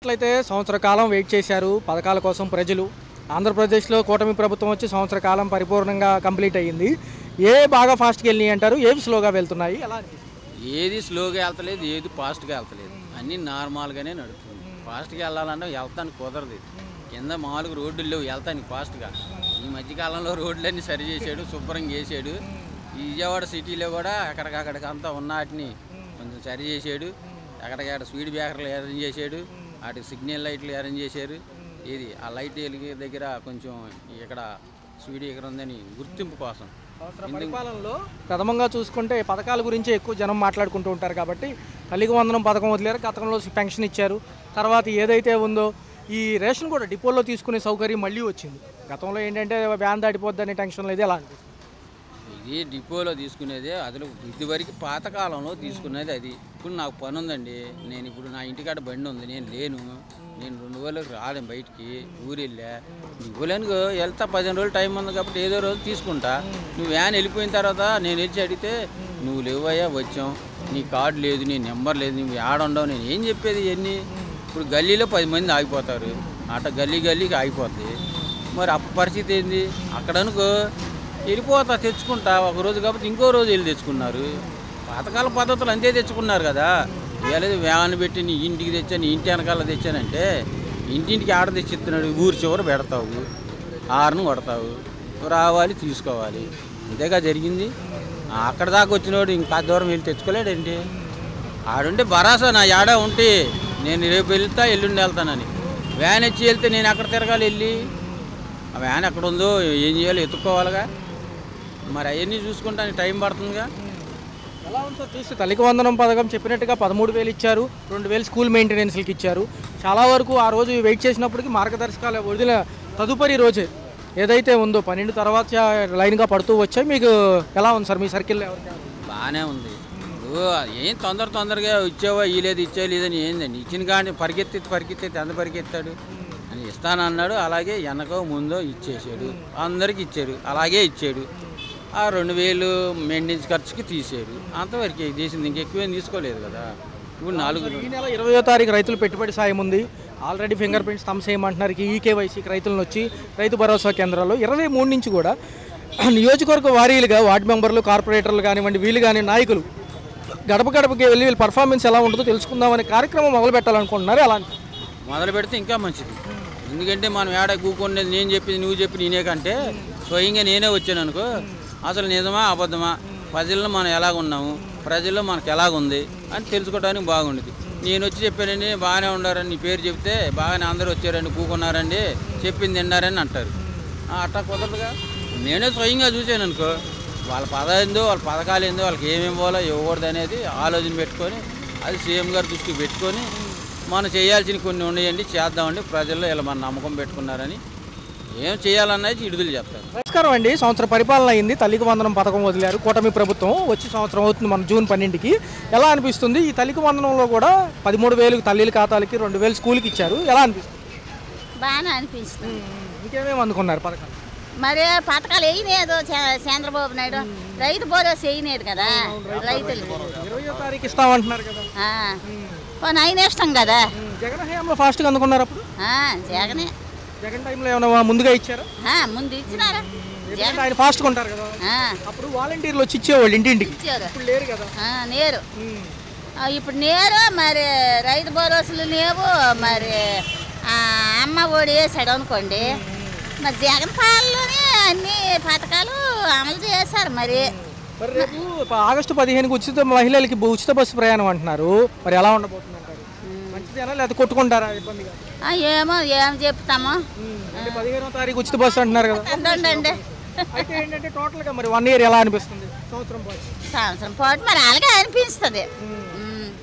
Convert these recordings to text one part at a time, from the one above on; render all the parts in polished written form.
చూసుకున్నట్లయితే సంవత్సర కాలం వెయిట్ చేశారు పథకాల కోసం ప్రజలు. ఆంధ్రప్రదేశ్లో కూటమి ప్రభుత్వం వచ్చి సంవత్సర కాలం పరిపూర్ణంగా కంప్లీట్ అయ్యింది. ఏ బాగా ఫాస్ట్గా వెళ్ళినాయి అంటారు, ఏవి స్లోగా వెళ్తున్నాయి, ఎలా అనిపిస్తుంది? ఏది స్లోగా వెళ్తలేదు, ఏది ఫాస్ట్గా వెళ్తలేదు, అన్నీ నార్మల్గానే నడుస్తుంది. ఫాస్ట్గా వెళ్ళాలంటే వెళ్తానికి కుదరదు. కింద మామూలుగా రోడ్లు లేవు వెళ్తానికి ఫాస్ట్గా. ఈ మధ్యకాలంలో రోడ్లన్నీ సరి చేసాడు, శుభ్రంగా చేసాడు. ఈ విజయవాడ సిటీలో కూడా అక్కడికక్కడికి అంతా ఉన్న వాటిని కొంచెం సరి చేసాడు. ఎక్కడికక్కడ స్పీడ్ బ్రేకర్లు అరేంజ్ చేసాడు, వాటికి సిగ్నల్ లైట్లు అరేంజ్ చేశారు. ఇది ఆ లైట్ వెలిగే దగ్గర కొంచెం ఇక్కడ స్పీడ్ బ్రేకర్ ఉందని గుర్తింపు కోసం. పరిపాలనలో ప్రథమంగా చూసుకుంటే పథకాల గురించి ఎక్కువ జనం మాట్లాడుకుంటూ ఉంటారు కాబట్టి తల్లికి వందనం పథకం వదిలేరు, గతంలో పెన్షన్ ఇచ్చారు. తర్వాత ఏదైతే ఉందో ఈ రేషన్ కూడా డిపోలో తీసుకునే సౌకర్యం మళ్ళీ వచ్చింది. గతంలో ఏంటంటే వ్యాన్ దాటిపోద్ది అనే టెన్షన్ లేదు, ఎలా అనిపిస్తుంది? ఇది డిపోలో తీసుకునేది, అసలు ఇదివరకు పాతకాలంలో తీసుకునేది అది. ఇప్పుడు నాకు పని ఉందండి, నేను ఇప్పుడు నా ఇంటికాడ బండి ఉంది, నేను లేను. నేను 2 రోజులకు రాలేను బయటికి, ఊరు వెళ్ళా. ఇవ్వలేను, వెళ్తా 15 రోజులు టైం ఉంది కాబట్టి ఏదో రోజు తీసుకుంటా. నువ్వు వ్యాన్ వెళ్ళిపోయిన తర్వాత నేను వచ్చి అడిగితే నువ్వు లేవయ్యా వచ్చాం, నీ కార్డు లేదు, నీ నెంబర్ లేదు, నువ్వు ఆడుండవు, నేను ఏం చెప్పేది ఇవన్నీ. ఇప్పుడు గల్లీలో 10 మంది ఆగిపోతారు, అట్ట గల్లీకి ఆగిపోద్ది. మరి అప్పుడు పరిస్థితి ఏంది? అక్కడ అనుకో వెళ్ళిపోతా తెచ్చుకుంటా, ఒక రోజు కాబట్టి ఇంకో రోజు వెళ్ళి తెచ్చుకున్నారు. పాతకాల పద్ధతులు అంతే తెచ్చుకున్నారు కదా. వేలేదు వ్యాన్ పెట్టి నీ ఇంటికి తెచ్చాను, నీ ఇంటి వెనకాల తెచ్చానంటే ఇంటింటికి ఆడ తెచ్చిస్తున్నాడు. ఊరి చివర పెడతావు, ఆరును కొడతావు, రావాలి తీసుకోవాలి, అంతేగా జరిగింది. అక్కడ దాకా వచ్చినోడు ఇంకా దూరం వెళ్ళి తెచ్చుకోలేడండి. ఆడుంటే భరాసా నా ఆడ ఉంటే నేను రేపు వెళ్తా ఎల్లుండి వెళ్తానని. వ్యాన్ వచ్చి వెళ్తే నేను అక్కడ తిరగాలి, వెళ్ళి ఆ వ్యాన్ ఎక్కడ ఉందో ఏం చేయాలో ఎత్తుక్కోవాలిగా. మరి అవన్నీ చూసుకుంటానికి టైం పడుతుందిగా. ఎలా ఉందో చూస్తే తల్లికి వందనం పథకం చెప్పినట్టుగా 13,000 ఇచ్చారు, 2,000 స్కూల్ మెయింటెనెన్స్కి ఇచ్చారు. చాలా వరకు ఆ రోజు వెయిట్ చేసినప్పటికీ మార్గదర్శకాలు వదిలిన తదుపరి రోజే ఏదైతే ఉందో 12 తర్వాత లైన్గా పడుతూ వచ్చాయి. మీకు ఎలా ఉంది సార్ మీ సర్కిల్లో? ఎవరికి బాగానే ఉంది. ఇప్పుడు ఏం తొందరగా ఇచ్చావా ఇలేదు, ఇచ్చేలేదని ఏందండి. ఇచ్చిన కానీ పరిగెత్తి ఎంత పరిగెత్తాడు అని ఇస్తానన్నాడు. అలాగే వెనకో ముందో ఇచ్చేసాడు, అందరికి ఇచ్చాడు, అలాగే ఇచ్చాడు. ఆ 2,000 మెయింటెనెన్స్ ఖర్చుకి తీసాడు, అంతవరకు చేసింది, ఇంకెక్కువేం తీసుకోలేదు కదా. ఇప్పుడు ఈ నెల 20వ తారీఖు రైతులు పెట్టుబడి సాయం ఉంది. ఆల్రెడీ ఫింగర్ ప్రింట్స్ థంబ్స్ చేయమంటున్నారు. ఈకేవైసీకి రైతులను వచ్చి రైతు భరోసా కేంద్రాల్లో 23 నుంచి కూడా నియోజకవర్గ వారీలుగా వార్డు మెంబర్లు, కార్పొరేటర్లు కానివ్వండి, వీళ్ళు కానీ నాయకులు గడప గడపకి వెళ్ళి వీళ్ళ పర్ఫార్మెన్స్ ఎలా ఉంటుందో తెలుసుకుందామనే కార్యక్రమం మొదలు పెట్టాలనుకుంటున్నారు. ఎలా మొదలు పెడితే ఇంకా మంచిది. ఎందుకంటే మనం ఏడ కూకునేది నేను చెప్పింది నువ్వు చెప్పి నేనే కంటే స్వయంగా నేనే వచ్చాను అనుకో, అసలు నిజమా అబద్ధమా, ప్రజల్లో మనం ఎలాగున్నాము, ప్రజల్లో మనకు ఎలాగుంది అని తెలుసుకోవడానికి బాగుండేది. నేను వచ్చి చెప్పానండి బాగానే ఉండారని నీ పేరు చెప్తే బాగానే అందరూ వచ్చారండి, కూకున్నారండి, చెప్పింది తిన్నారని అంటారు. అట్టా కుదరదుగా. నేనే స్వయంగా చూశాను అనుకో, వాళ్ళ పదం ఏందో, వాళ్ళ పథకాలు ఏందో, వాళ్ళకి ఏమి ఇవ్వాలో ఇవ్వకూడదు అనేది ఆలోచన పెట్టుకొని అది సీఎం గారి దృష్టికి పెట్టుకొని మనం చేయాల్సిన కొన్ని ఉన్నాయండి, చేద్దామండి, ప్రజల్లో ఇలా మన నమ్మకం పెట్టుకున్నారని ఏం చేయాలన్నది విడుదల చేస్తారు. నమస్కారం అండి. సంవత్సరం పరిపాలన అయింది, తల్లికి వందనం పథకం వదిలారు కూటమి ప్రభుత్వం. వచ్చి సంవత్సరం అవుతుంది, మన జూన్ 12కి. ఎలా అనిపిస్తుంది? ఈ తల్లికి వందనంలో కూడా 13,000 తల్లిల ఖాతాలకి, 2,000 స్కూల్కి ఇచ్చారు. ఎలా అనిపిస్తుంది? బాగానే అనిపిస్తుంది. ఇంకేమేమి అందుకున్నారు పథకాలు? మరి పథకాలు వేయలేదు చంద్రబాబు నాయుడు, రైతు భరోసా వేయలేదు కదా రైతులకి. 20వ తారీఖు ఇస్తామంటున్నారు కదా. పోనీ ఆయన ఇష్టం కదా. జగన్ హయాంలో ఫాస్ట్గా అందుకున్నారు. అప్పుడు జగన్ టైంలో ఏమైనా ముందుగా ఇచ్చారా? ముందు ఇచ్చినారా, ఆయన ఫాస్ట్గా ఉంటారు కదా. అప్పుడు వాలంటీర్లు వచ్చి ఇచ్చేవాళ్ళు ఇంటింటికి. ఇప్పుడు లేరు కదా. నేరు ఇప్పుడు నేరు. మరి రైతు భరోసాలు లేవు. మరి అమ్మ ఒడి వేసాడు అనుకోండి. మరి జగన్ పాలనలోనే అన్ని పథకాలు అమలు చేశారు. మరి రేపు ఆగస్టు 15కి ఉచిత మహిళలకి ఉచిత బస్సు ప్రయాణం అంటున్నారు. మరి ఎలా ఉండబోతుంది అంటారు? మంచిదేనా లేదా కొట్టుకుంటారా? ఇబ్బందిగా ఏమో ఏం చెప్తాము. 15వ తారీఖు ఉచిత బస్సు అంటున్నారు కదా. అండి అయితే ఏంటంటే టోటల్గా మరి 1 ఇయర్ ఎలా అనిపిస్తుంది? సంవత్సరం పాటు మరి అలాగే అనిపిస్తుంది.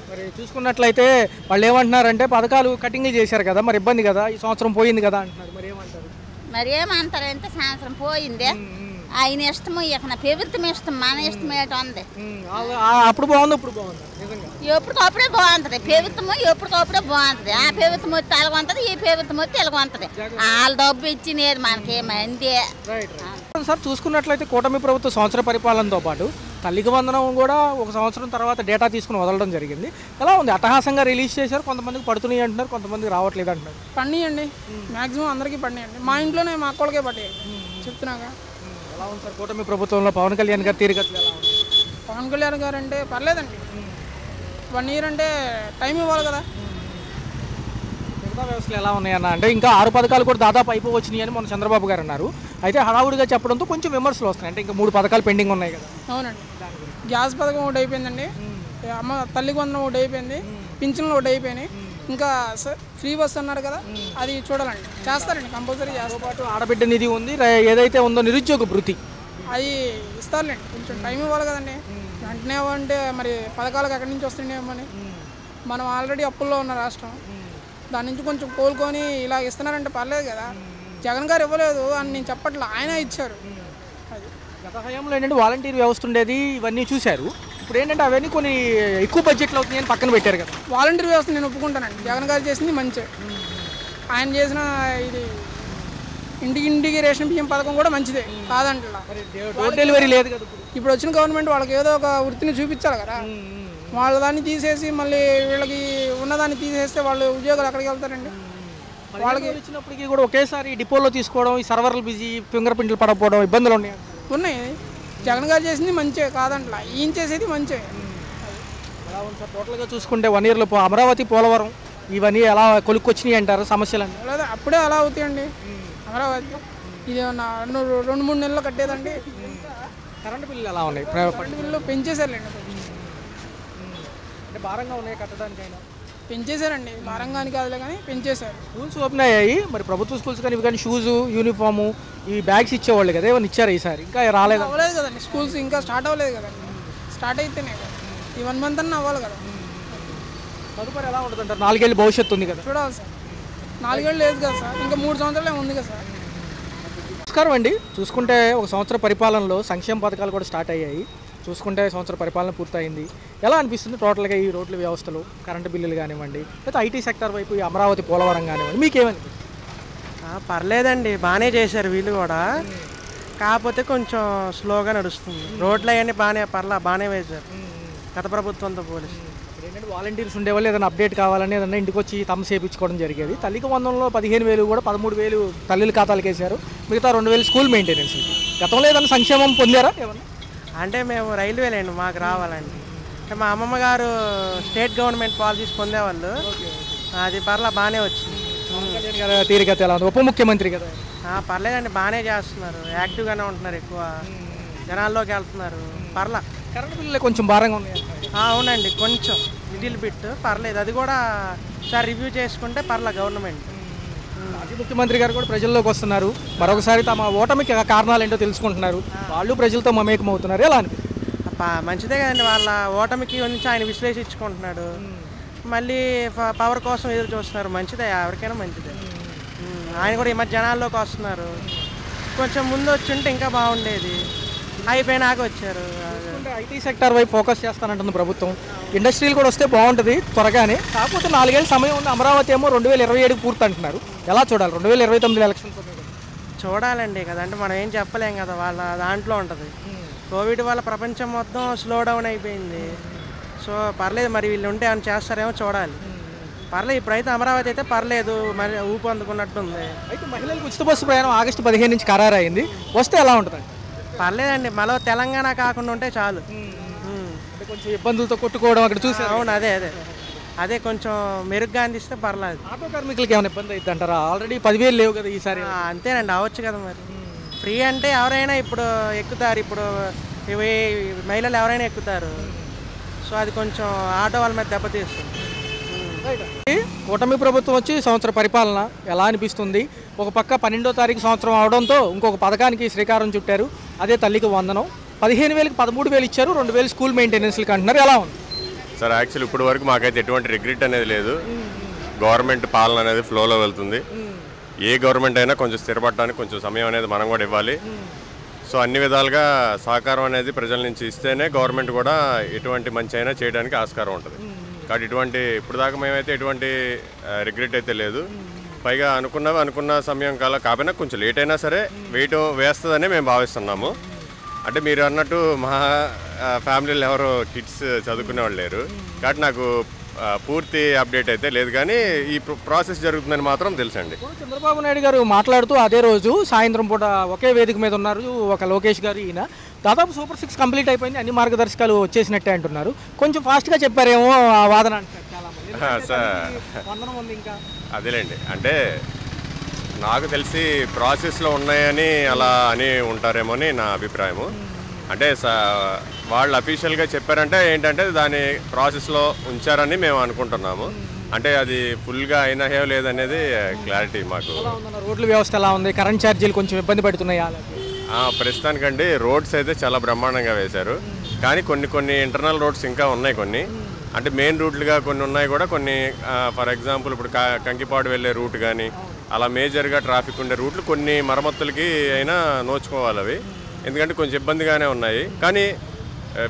మరి చూసుకున్నట్లయితే వాళ్ళు ఏమంటున్నారంటే పథకాలు కటింగ్లు చేశారు కదా, మరి ఇబ్బంది కదా, ఈ సంవత్సరం పోయింది కదా అంటున్నారు. మరి ఏమంటారు? మరి ఏమంటారంటే సంవత్సరం పోయింది, ఆయన ఇష్టము, ఇక ప్రభుత్వం ఇష్టం, మన ఇష్టం ఏటో ఉంది. అప్పుడు బాగుంది, ఇప్పుడు బాగుంది. ఎప్పటికప్పుడే బాగుంటుంది ప్రభుత్వము, ఎప్పటికప్పుడే బాగుంటుంది. ఆ ప్రభుత్వం వచ్చి ఎలాగుంటుంది, ఈ ప్రభుత్వం వచ్చి ఎలాగుంటుంది. వాళ్ళ డబ్బు ఇచ్చినారు మనకి మంది. సార్ చూసుకున్నట్లయితే కూటమి ప్రభుత్వ సంవత్సర పరిపాలనతో పాటు తల్లికి వందనం కూడా 1 సంవత్సరం తర్వాత డేటా తీసుకుని వదలడం జరిగింది. ఎలా ఉంది? అట్టహాసంగా రిలీజ్ చేశారు, కొంతమందికి పడుతున్నాయి అంటున్నారు, కొంతమందికి రావట్లేదు అంటున్నారు. పడినాయండి, మ్యాక్సిమం అందరికీ పడినాయండి. మా ఇంట్లోనే మా అక్కడికే పడ్డాయి చెప్తున్నాగా. ఎలా ఉంది సార్ కూటమి ప్రభుత్వంలో పవన్ కళ్యాణ్ గారు తీరుగతులు ఎలా ఉంది? పవన్ కళ్యాణ్ గారు అంటే పర్లేదండి. 1 ఇయర్ అంటే టైం ఇవ్వాలి కదా. మిగతా వ్యవస్థలు ఎలా ఉన్నాయన్న అంటే ఇంకా 6 పథకాలు కూడా దాదాపు అయిపోవచ్చినాయి అని మొన్న చంద్రబాబు గారు అన్నారు. అయితే హడావుడిగా చెప్పడంతో కొంచెం విమర్శలు వస్తున్నాయి. అంటే ఇంకా 3 పథకాలు పెండింగ్ ఉన్నాయి కదా. అవునండి, గ్యాస్ పథకం ఒకటి అయిపోయిందండి, అమ్మ తల్లికి వందనం ఒకటి అయిపోయింది, పింఛన్లు ఒకటి అయిపోయినాయి. ఇంకా ఫ్రీ బస్ అన్నారు కదా, అది చూడాలండి. చేస్తారండి, కంపల్సరీ చేస్తారు. పాటు ఆడబిడ్డ నిధి ఉంది, ఏదైతే ఉందో నిరుద్యోగ భృతి అవి ఇస్తారులేండి, కొంచెం టైం ఇవ్వాలి కదండి. వెంటనే అంటే మరి పథకాలకు ఎక్కడి నుంచి వస్తుండేమని. మనం ఆల్రెడీ అప్పుల్లో ఉన్న రాష్ట్రం, దాని నుంచి కొంచెం కోలుకొని ఇలా ఇస్తున్నారంటే పర్లేదు కదా. జగన్ గారు ఇవ్వలేదు అని నేను చెప్పట్లా, ఆయన ఇచ్చారు. అది గత హయాంలో ఏంటంటే వాలంటీర్ వ్యవస్థ ఉండేది, ఇవన్నీ చూశారు. ఇప్పుడు ఏంటంటే అవన్నీ కొన్ని ఎక్కువ బడ్జెట్లో అవుతున్నాయని పక్కన పెట్టారు కదా. వాలంటీర్ వ్యవస్థ నేను ఒప్పుకుంటానండి, జగన్ గారు చేసింది మంచి. ఆయన చేసిన ఇది ఇంటికి రేషన్ బియ్యం పథకం కూడా మంచిదే కాదంటలా. డోర్ డెలివరీ లేదు కదా ఇప్పుడు వచ్చిన గవర్నమెంట్ వాళ్ళకి ఏదో ఒక వృత్తిని చూపించాలి కదా. వాళ్ళ దాన్ని తీసేసి మళ్ళీ వీళ్ళకి ఉన్నదాన్ని తీసేస్తే వాళ్ళు ఉద్యోగాలు ఎక్కడికి వెళ్తారండి? వాళ్ళకి ఇచ్చినప్పటికీ కూడా ఒకేసారి డిపోలో తీసుకోవడం, ఈ సర్వర్లు బిజీ, ఫింగర్ ప్రింట్లు పడకపోవడం ఇబ్బందులు ఉన్నాయి. జగన్ గారు చేసింది మంచే కాదంటలా, ఈయన చేసేది మంచే. ఎలా ఉంది సార్ టోటల్గా చూసుకుంటే 1 ఇయర్లో అమరావతి, పోలవరం ఇవన్నీ ఎలా కొలుక్కొచ్చినాయి అంటారు సమస్యలన్నీ? లేదా అప్పుడే అలా అవుతాయండి. అమరావతి ఇది 2-3 నెలలు కట్టేదండి. కరెంటు బిల్లులు ఎలా ఉన్నాయి? కరెంటు బిల్లు పెంచేశారులేండి, అంటే భారంగా ఉన్నాయి కట్టడానికైనా? పెంచేశారండి, భారంగాని కాదులే కానీ పెంచేశారు. స్కూల్స్ ఓపెన్ అయ్యాయి, మరి ప్రభుత్వ స్కూల్స్ కానీ ఇవి కానీ షూజు, యూనిఫాము, ఈ బ్యాగ్స్ ఇచ్చేవాళ్ళు కదా, ఏమన్నా ఇచ్చారు ఈసారి? ఇంకా రాలేదు. అవ్వలేదు కదండి, స్కూల్స్ ఇంకా స్టార్ట్ అవ్వలేదు కదండి. స్టార్ట్ అయితేనే కదా, ఈ 1 మంత్ అన్న అవ్వాలి కదా. తదుపరి ఎలా ఉంటుంది అంటారు? 4 ఏళ్ళు భవిష్యత్తు ఉంది కదా. చూడాలి సార్, 4 ఏళ్ళు లేదు కదా సార్, ఇంకా 3 సంవత్సరాలే ఉంది కదా సార్. నమస్కారం అండి. చూసుకుంటే 1 సంవత్సర పరిపాలనలో సంక్షేమ పథకాలు కూడా స్టార్ట్ అయ్యాయి. చూసుకుంటే సంవత్సర పరిపాలన పూర్తయింది. ఎలా అనిపిస్తుంది టోటల్గా ఈ రోడ్ల వ్యవస్థలు, కరెంటు బిల్లులు కానివ్వండి, లేకపోతే ఐటీ సెక్టర్ వైపు ఈ అమరావతి, పోలవరం కానివ్వండి, మీకేమనిపిస్తుంది? పర్లేదండి, బాగానే చేశారు వీళ్ళు కూడా. కాకపోతే కొంచెం స్లోగా నడుస్తుంది. రోడ్లు అవన్నీ బాగానే వేశారు గత ప్రభుత్వంతో పోలీసు. ఏంటంటే వాలంటీర్స్ ఉండేవాళ్ళు ఏదైనా అప్డేట్ కావాలని ఏదన్నా ఇంటికి వచ్చి తమ చేయించుకోవడం జరిగేది. తల్లికి వందనంలో 15,000 కూడా 13,000 తల్లుల ఖాతాలకు వేశారు, మిగతా 2,000 స్కూల్ మెయింటెనెన్స్. గతంలో ఏదైనా సంక్షేమం పొందారా ఏమన్నా? అంటే మేము రైల్వేలేండి, మాకు రావాలండి. అంటే మా అమ్మమ్మ గారు స్టేట్ గవర్నమెంట్ పాలసీస్ పొందేవాళ్ళు, అది బాగానే వచ్చింది. తీరికత ఎలా ఉంది? ఉప ముఖ్యమంత్రి కదా. పర్లేదండి, బాగానే చేస్తున్నారు, యాక్టివ్గానే ఉంటున్నారు, ఎక్కువ జనాల్లోకి వెళ్తున్నారు. కరెంటు బిల్లులు కొంచెం భారంగా ఉన్నాయి. అవునండి, కొంచెం లిటిల్ బిట్ పర్లేదు. అది కూడా సార్ రివ్యూ చేసుకుంటే గవర్నమెంట్. మాజీ ముఖ్యమంత్రి గారు కూడా ప్రజల్లోకి వస్తున్నారు, మరొకసారి తమ ఓటమికి కారణాలు ఏంటో తెలుసుకుంటున్నారు, వాళ్ళు ప్రజలతో మమేకం అవుతున్నారు. ఎలా అనిపిస్తుంది? మంచిదే కదండి, వాళ్ళ ఓటమికి నుంచి ఆయన విశ్లేషించుకుంటున్నాడు, మళ్ళీ పవర్ కోసం ఎదురు చూస్తున్నారు. మంచిదే, ఎవరికైనా మంచిదే. ఆయన కూడా ఈ మధ్య జనాల్లోకి వస్తున్నారు. కొంచెం ముందు వచ్చుంటే ఇంకా బాగుండేది, అయిపోయినాక వచ్చారు. ఐటీ సెక్టర్ వైపు ఫోకస్ చేస్తానంటుంది ప్రభుత్వం. ఇండస్ట్రీలు కూడా వస్తే బాగుంటుంది త్వరగానే. కాకపోతే 4 ఏళ్ళ సమయం ఉంది. అమరావతి ఏమో 2027 పూర్తి అంటున్నారు. ఎలా చూడాలి? 2029 ఎలక్షన్స్ చూడాలండి కదా, అంటే మనం ఏం చెప్పలేం కదా, వాళ్ళ దాంట్లో ఉంటుంది. కోవిడ్ వల్ల ప్రపంచం మొత్తం స్లో డౌన్ అయిపోయింది. సో పర్లేదు, మరి వీళ్ళు ఉంటే అని చేస్తారేమో చూడాలి. పర్లేదు, ఇప్పుడైతే అమరావతి అయితే పర్లేదు, మరి ఊపు అందుకున్నట్టుంది. అయితే మహిళలకు ఉచిత బస్సు ప్రయాణం ఆగస్టు 15 నుంచి ఖరారు అయింది, వస్తే ఎలా ఉంటుంది? పర్లేదండి, మళ్ళీ తెలంగాణ కాకుండా ఉంటే చాలు. అంటే కొంచెం ఇబ్బందులతో కొట్టుకోవడం అక్కడ చూసి. అవును, అదే కొంచెం మెరుగ్గా అందిస్తే పర్లేదు. ఆటో కార్మికులకి ఏమైనా ఇబ్బంది అవుతుంది అంటారా? ఆల్రెడీ 10,000 లేవు కదా ఈసారి. అంతేనండి, అవ్వచ్చు కదా. మరి ఫ్రీ అంటే ఎవరైనా ఇప్పుడు ఎక్కుతారు, ఇప్పుడు ఇవి మహిళలు ఎవరైనా ఎక్కుతారు. సో అది కొంచెం ఆటో వాళ్ళ మీద దెబ్బతీస్తుంది. కూటమి ప్రభుత్వం వచ్చి సంవత్సర పరిపాలన ఎలా అనిపిస్తుంది? ఒక పక్క 12వ తారీఖు సంవత్సరం అవడంతో ఇంకొక పథకానికి శ్రీకారం చుట్టారు, అదే తల్లికి వందనం. 15,000కి 13,000 ఇచ్చారు, 2,000 స్కూల్ మెయింటెనెన్స్కి అంటున్నారు. ఎలా ఉంది సార్? యాక్చువల్లీ ఇప్పటి వరకు మాకైతే ఎటువంటి రిగ్రెట్ అనేది లేదు. గవర్నమెంట్ పాలన అనేది ఫ్లోలో వెళ్తుంది. ఏ గవర్నమెంట్ అయినా కొంచెం స్థిరపడడానికి కొంచెం సమయం అనేది మనం కూడా ఇవ్వాలి. సో అన్ని విధాలుగా సహకారం అనేది ప్రజల నుంచి ఇస్తేనే గవర్నమెంట్ కూడా ఎటువంటి మంచి అయినా చేయడానికి ఆస్కారం ఉంటుంది. కాబట్టి ఇప్పుడు దాకా మేమైతే ఎటువంటి రిగ్రెట్ అయితే లేదు. పైగా అనుకున్న సమయం కాకపోయినా కొంచెం లేట్ అయినా సరే వేయటం వేస్తుందని మేము భావిస్తున్నాము. అంటే మీరు అన్నట్టు ఫ్యామిలీలో ఎవరు కిడ్స్ చదువుకునే వాళ్ళు లేరు కాబట్టి నాకు పూర్తి అప్డేట్ అయితే లేదు, కానీ ఈ ప్రాసెస్ జరుగుతుందని మాత్రం తెలుసండి. చంద్రబాబు నాయుడు గారు మాట్లాడుతూ అదే రోజు సాయంత్రం పూట ఒకే వేదిక మీద ఉన్నారు ఒక లోకేష్ గారు, ఈయన దాదాపు సూపర్ 6 కంప్లీట్ అయిపోయింది, అన్ని మార్గదర్శకాలు వచ్చేసినట్టే అంటున్నారు. కొంచెం ఫాస్ట్గా చెప్పారేమో ఆ వాదన అంటారు చాలామంది. ఇంకా అదేలేండి, అంటే నాకు తెలిసి ప్రాసెస్లో ఉన్నాయని అలా అని ఉంటారేమో అని నా అభిప్రాయము. అంటే వాళ్ళు అఫీషియల్గా చెప్పారంటే ఏంటంటే దాని ప్రాసెస్లో ఉంచారని మేము అనుకుంటున్నాము. అంటే అది ఫుల్గా అయినా లేదనేది క్లారిటీ మాకు. రోడ్ల వ్యవస్థ ఎలా ఉంది, కరెంట్ ఛార్జీలు కొంచెం ఇబ్బంది పెడుతున్నాయా? ప్రస్తుతానికండి రోడ్స్ అయితే చాలా బ్రహ్మాండంగా వేశారు, కానీ కొన్ని ఇంటర్నల్ రోడ్స్ ఇంకా ఉన్నాయి. కొన్ని అంటే మెయిన్ రూట్లుగా కొన్ని ఉన్నాయి కూడా, కొన్ని ఫర్ ఎగ్జాంపుల్ ఇప్పుడు కంకిపాడు వెళ్ళే రూట్ కానీ అలా మేజర్గా ట్రాఫిక్ ఉండే రూట్లు కొన్ని మరమ్మతులకి అయినా నోచుకోవాలి అవి, ఎందుకంటే కొంచెం ఇబ్బందిగానే ఉన్నాయి. కానీ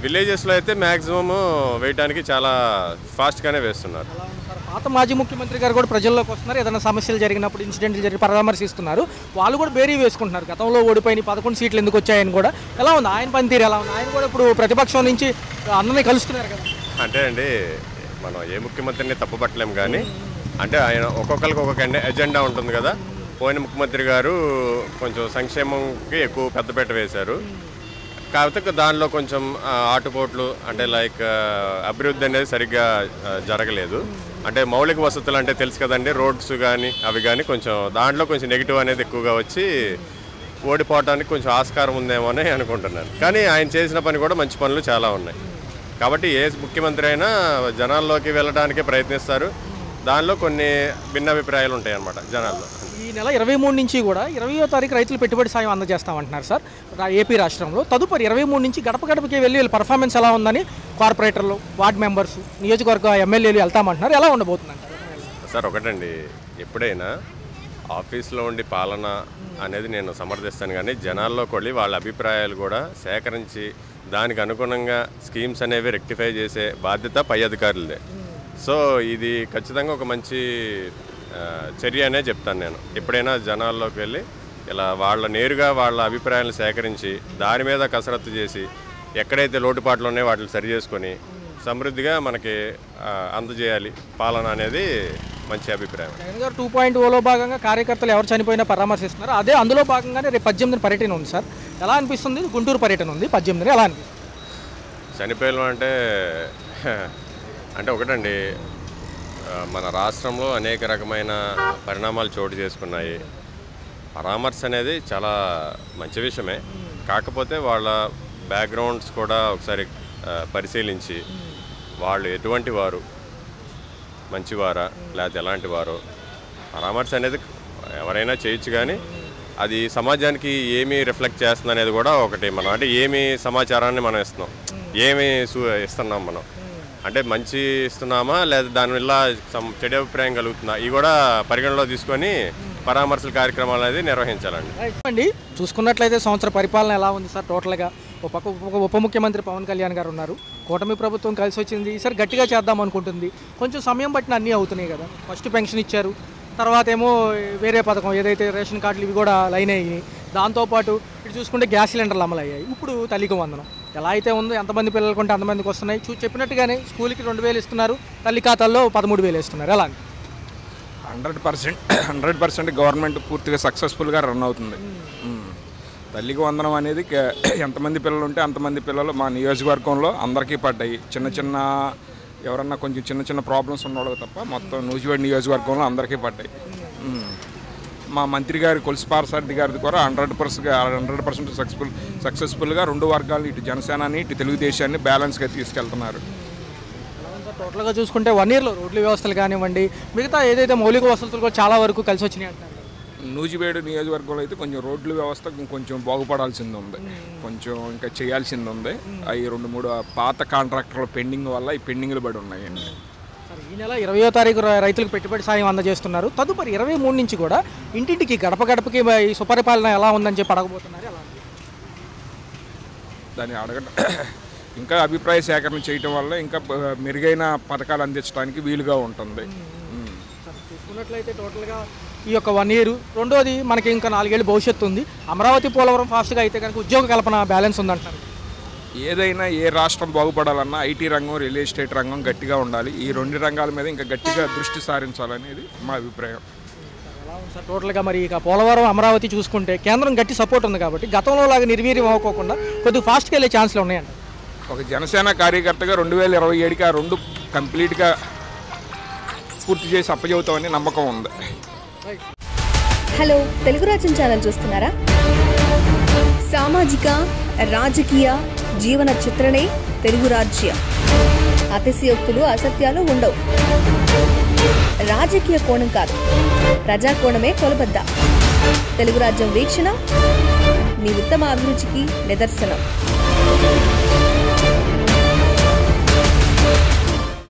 విలేజెస్లో అయితే మ్యాక్సిమమ్ వేయడానికి చాలా ఫాస్ట్గానే వేస్తున్నారు. పాత మాజీ ముఖ్యమంత్రి గారు కూడా ప్రజల్లోకి వస్తున్నారు, ఏదైనా సమస్యలు జరిగినప్పుడు ఇన్సిడెంట్లు జరిగి పరామర్శిస్తున్నారు. వాళ్ళు కూడా బేరీ వేసుకుంటున్నారు, గతంలో ఓడిపోయిన 11 సీట్లు ఎందుకు వచ్చాయని కూడా. ఎలా ఉంది ఆయన పనితీరు, ఎలా ఉంది? ఆయన కూడా ఇప్పుడు ప్రతిపక్షం నుంచి అందరినీ కలుస్తున్నారు కదా. అంటే అండి మనం ఏ ముఖ్యమంత్రిని తప్పుపట్టలేము, కానీ అంటే ఆయన ఒక్కొక్కరికి ఒక్కొక్క ఎజెండా ఉంటుంది కదా. పోయిన ముఖ్యమంత్రి గారు కొంచెం సంక్షేమంకి ఎక్కువ పెద్దపీట వేశారు, కాకపోతే దానిలో కొంచెం ఆటుపోట్లు అంటే లైక్ అభివృద్ధి అనేది సరిగ్గా జరగలేదు. అంటే మౌలిక వసతులు అంటే తెలుసు కదండి, రోడ్స్ కానీ అవి కానీ కొంచెం దాంట్లో కొంచెం నెగిటివ్ అనేది ఎక్కువగా వచ్చి ఓడిపోవడానికి కొంచెం ఆస్కారం ఉందేమో అని అనుకుంటున్నాను. కానీ ఆయన చేసిన పని కూడా మంచి పనులు చాలా ఉన్నాయి, కాబట్టి ఏ ముఖ్యమంత్రి అయినా జనాల్లోకి వెళ్ళడానికే ప్రయత్నిస్తారు. దానిలో కొన్ని భిన్నాభిప్రాయాలు ఉంటాయి అన్నమాట జనాల్లో. ఈ నెల 23 నుంచి కూడా 20వ తారీఖు రైతులు పెట్టుబడి సాయం అందజేస్తామంటున్నారు సార్ ఏపీ రాష్ట్రంలో. తదుపరి 23 నుంచి గడప గడపకి వెళ్ళి వీళ్ళ పర్ఫార్మెన్స్ ఎలా ఉందని కార్పొరేటర్లు, వార్డ్ మెంబర్స్, నియోజకవర్గ ఎమ్మెల్యేలు వెళ్తామంటున్నారు. ఎలా ఉండబోతుందంటారు సార్? ఒకటండి, ఎప్పుడైనా ఆఫీస్లో ఉండి పాలన అనేది నేను సమర్థిస్తాను, కానీ జనాల్లోకి వెళ్ళి వాళ్ళ అభిప్రాయాలు కూడా సేకరించి దానికి అనుగుణంగా స్కీమ్స్ అనేవి రెక్టిఫై చేసే బాధ్యత పై అధికారులదే. సో ఇది ఖచ్చితంగా ఒక మంచి చర్య అనే చెప్తాను నేను. ఎప్పుడైనా జనాల్లోకి వెళ్ళి ఇలా నేరుగా వాళ్ళ అభిప్రాయాలను సేకరించి దాని మీద కసరత్తు చేసి ఎక్కడైతే లోటుపాట్లు ఉన్నాయో వాటిని సరి చేసుకొని సమృద్ధిగా మనకి అందజేయాలి పాలన అనేది మంచి అభిప్రాయం. జగన్ గారు 2.0లో భాగంగా కార్యకర్తలు ఎవరు చనిపోయినా పరామర్శిస్తున్నారు. అదే అందులో భాగంగానే రేపు 18 పర్యటన ఉంది సార్. ఎలా అనిపిస్తుంది? గుంటూరు పర్యటన ఉంది 18 ఎలా అనిపిస్తుంది? చనిపోయిన అంటే ఒకటండి, మన రాష్ట్రంలో అనేక రకమైన పరిణామాలు చోటు చేసుకున్నాయి. పరామర్శ అనేది చాలా మంచి విషయమే, కాకపోతే వాళ్ళ బ్యాక్గ్రౌండ్స్ కూడా ఒకసారి పరిశీలించి వాళ్ళు ఎటువంటి వారు, మంచివారా లేకపోతే ఎలాంటి వారు, పరామర్శ అనేది ఎవరైనా చేయొచ్చు, కానీ అది సమాజానికి ఏమి రిఫ్లెక్ట్ చేస్తుంది అనేది కూడా ఒకటి. మనం అంటే ఏమి సమాచారాన్ని మనం ఇస్తున్నాం, ఏమి ఇస్తున్నాం మనం, అంటే మంచి ఇస్తున్నామా లేదా దానివల్ల చెడు అభిప్రాయం కలుగుతుందా, ఇవి కూడా పరిగణలో తీసుకొని పరామర్శల కార్యక్రమాలు అనేది నిర్వహించాలండి. అండి చూసుకున్నట్లయితే సంవత్సర పరిపాలన ఎలా ఉంది సార్ టోటల్గా? ఉప ముఖ్యమంత్రి పవన్ కళ్యాణ్ గారు ఉన్నారు, కూటమి ప్రభుత్వం కలిసి వచ్చింది, ఈసారి గట్టిగా చేద్దాం అనుకుంటుంది. కొంచెం సమయం పట్టిన అన్నీ అవుతున్నాయి కదా. ఫస్ట్ పెన్షన్ ఇచ్చారు, తర్వాత ఏమో వేరే పథకం ఏదైతే రేషన్ కార్డులు ఇవి కూడా లైన్ అయ్యాయి. దాంతోపాటు ఇటు చూసుకుంటే గ్యాస్ సిలిండర్లు అమలు అయ్యాయి. ఇప్పుడు తల్లికి వందనం ఎలా అయితే ఉందో, ఎంతమంది పిల్లలు కొంటే అంతమందికి వస్తున్నాయి. చెప్పినట్టుగానే స్కూల్కి 2,000 ఇస్తున్నారు, తల్లి ఖాతాల్లో 13,000 ఇస్తున్నారు. ఎలా 100% గవర్నమెంట్ పూర్తిగా సక్సెస్ఫుల్గా రన్ అవుతుంది. తల్లికి వందనం అనేది ఎంతమంది పిల్లలు ఉంటే అంతమంది పిల్లలు మా నియోజకవర్గంలో అందరికీ పడ్డాయి. చిన్న ఎవరన్నా కొంచెం చిన్న ప్రాబ్లమ్స్ ఉన్నవాళ్ళు తప్ప మొత్తం నూజివేడ్ నియోజకవర్గంలో అందరికీ పడ్డాయి. మా మంత్రి గారి కొలిసి పార్సారథి గారిది కూడా 100% సక్సెస్ఫుల్గా రెండు వర్గాలు, ఇటు జనసేనని ఇటు తెలుగుదేశాన్ని బ్యాలెన్స్గా తీసుకెళ్తున్నారు. టోటల్గా చూసుకుంటే 1 ఇయర్లో రోడ్ల వ్యవస్థలు కానివ్వండి, మిగతా ఏదైతే మౌలిక వసతులు కూడా చాలా వరకు కలిసి వచ్చినాయి అంటారు. నూజివేడు నియోజకవర్గంలో అయితే కొంచెం రోడ్ల వ్యవస్థ కొంచెం బాగుపడాల్సింది ఉంది, కొంచెం ఇంకా చేయాల్సింది ఉంది. అవి 2-3 పాత కాంట్రాక్టర్ల పెండింగ్ వల్ల ఈ పెండింగ్లు పడి ఉన్నాయండి. ఈ నెల 20వ తారీఖు రైతులకు పెట్టుబడి సాయం అందజేస్తున్నారు. తదుపరి 23 నుంచి కూడా ఇంటింటికి గడప గడపకి ఈ సుపరిపాలన ఎలా ఉందని చెప్పి అడగబోతున్నారు. ఎలా దాన్ని అడగడం ఇంకా అభిప్రాయ సేకరణ చేయటం వల్ల ఇంకా మెరుగైన పథకాలు అందించడానికి వీలుగా ఉంటుంది. చూసుకున్నట్లయితే టోటల్గా ఈ యొక్క 1 ఇయర్, రెండోది మనకి ఇంకా 4 ఏళ్ళు భవిష్యత్తు ఉంది. అమరావతి పోలవరం ఫాస్ట్గా అయితే కనుక ఉద్యోగ కల్పన బ్యాలెన్స్ ఉందంటారు. ఏదైనా ఏ రాష్ట్రం బాగుపడాలన్నా ఐటీ రంగం, రియల్ ఎస్టేట్ రంగం గట్టిగా ఉండాలి. ఈ 2 రంగాల మీద ఇంకా గట్టిగా దృష్టి సారించాలనేది మా అభిప్రాయం. సార్ టోటల్గా మరి ఇక పోలవరం, అమరావతి చూసుకుంటే కేంద్రం గట్టి సపోర్ట్ ఉంది కాబట్టి గతంలో లాగా నిర్వీర్యం అవ్వకోకుండా కొద్దిగా ఫాస్ట్గా వెళ్ళే ఛాన్స్లు ఉన్నాయండి. ఒక జనసేన కార్యకర్తగా 2027కి ఆ 2 కంప్లీట్గా పూర్తి చేసి అప్పచెబుతామని నమ్మకం ఉంది. హలో, తెలుగు రాజ్యం ఛానల్ చూస్తున్నారా? సామాజిక, రాజకీయ, జీవన చిత్రణే తెలుగు రాజ్యం. అతిశయోక్తులు, అసత్యాలు ఉండవు. రాజకీయ కోణం కాదు, ప్రజాకోణమే కొలబద్ద. తెలుగు రాజ్యం వీక్షణ మీ ఉత్తమ అభిరుచికి నిదర్శనం.